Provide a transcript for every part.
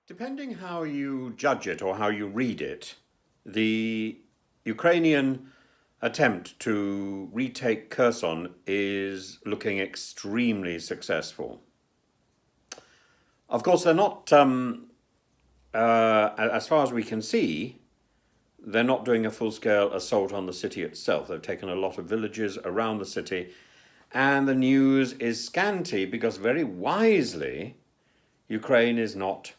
Depending how you judge it or how you read it, the Ukrainian attempt to retake Kherson is looking extremely successful. Of course, they're not, as far as we can see, they're not doing a full-scale assault on the city itself. They've taken a lot of villages around the city, and the news is scanty because very wisely, Ukraine is not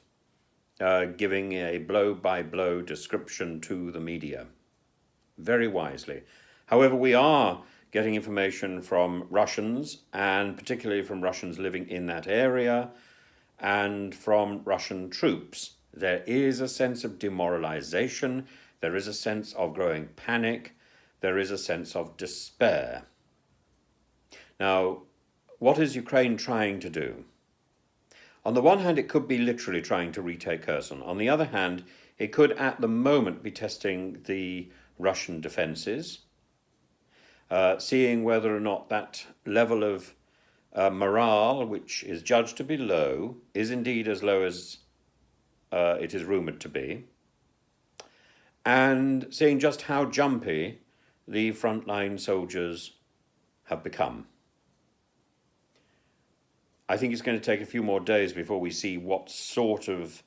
giving a blow-by-blow description to the media. Very wisely. However, we are getting information from Russians, and particularly from Russians living in that area, and from Russian troops. There is a sense of demoralization, there is a sense of growing panic, there is a sense of despair. Now, what is Ukraine trying to do? On the one hand, it could be literally trying to retake Kherson. On the other hand, it could at the moment be testing the Russian defenses, seeing whether or not that level of morale, which is judged to be low, is indeed as low as it is rumoured to be, and seeing just how jumpy the frontline soldiers have become. I think it's going to take a few more days before we see what sort of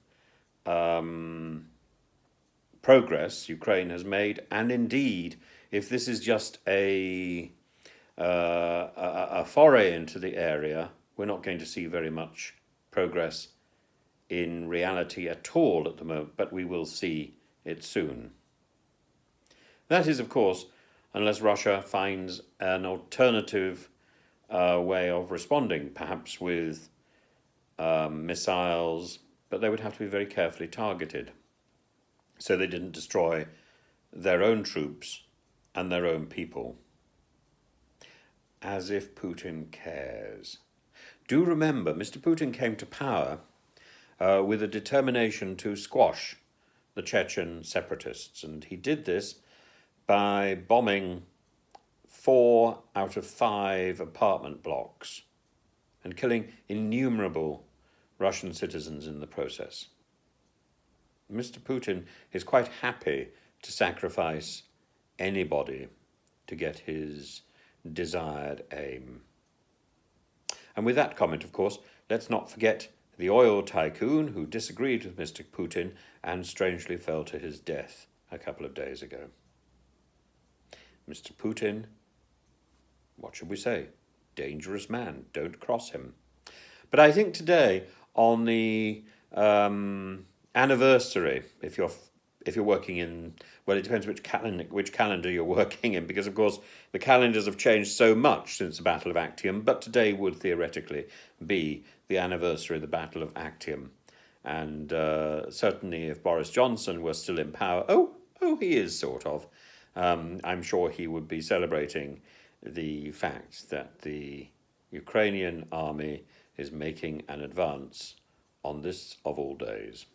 progress Ukraine has made, and indeed, if this is just a foray into the area, we're not going to see very much progress in reality at all at the moment, but we will see it soon. That is, of course, unless Russia finds an alternative way of responding, perhaps with missiles, but they would have to be very carefully targeted so they didn't destroy their own troops and their own people. As if Putin cares. Do remember, Mr. Putin came to power with a determination to squash the Chechen separatists, and he did this by bombing 4 out of 5 apartment blocks and killing innumerable Russian citizens in the process. Mr. Putin is quite happy to sacrifice anybody to get his desired aim. And with that comment, of course, let's not forget the oil tycoon who disagreed with Mr. Putin and strangely fell to his death a couple of days ago. Mr. Putin, what should we say? Dangerous man, don't cross him. But I think today, on the anniversary, if you're working in, well, it depends which calendar you're working in, because of course the calendars have changed so much since the Battle of Actium, but today would theoretically be the anniversary of the Battle of Actium. And certainly if Boris Johnson were still in power, he is sort of, I'm sure he would be celebrating the fact that the Ukrainian army is making an advance on this of all days.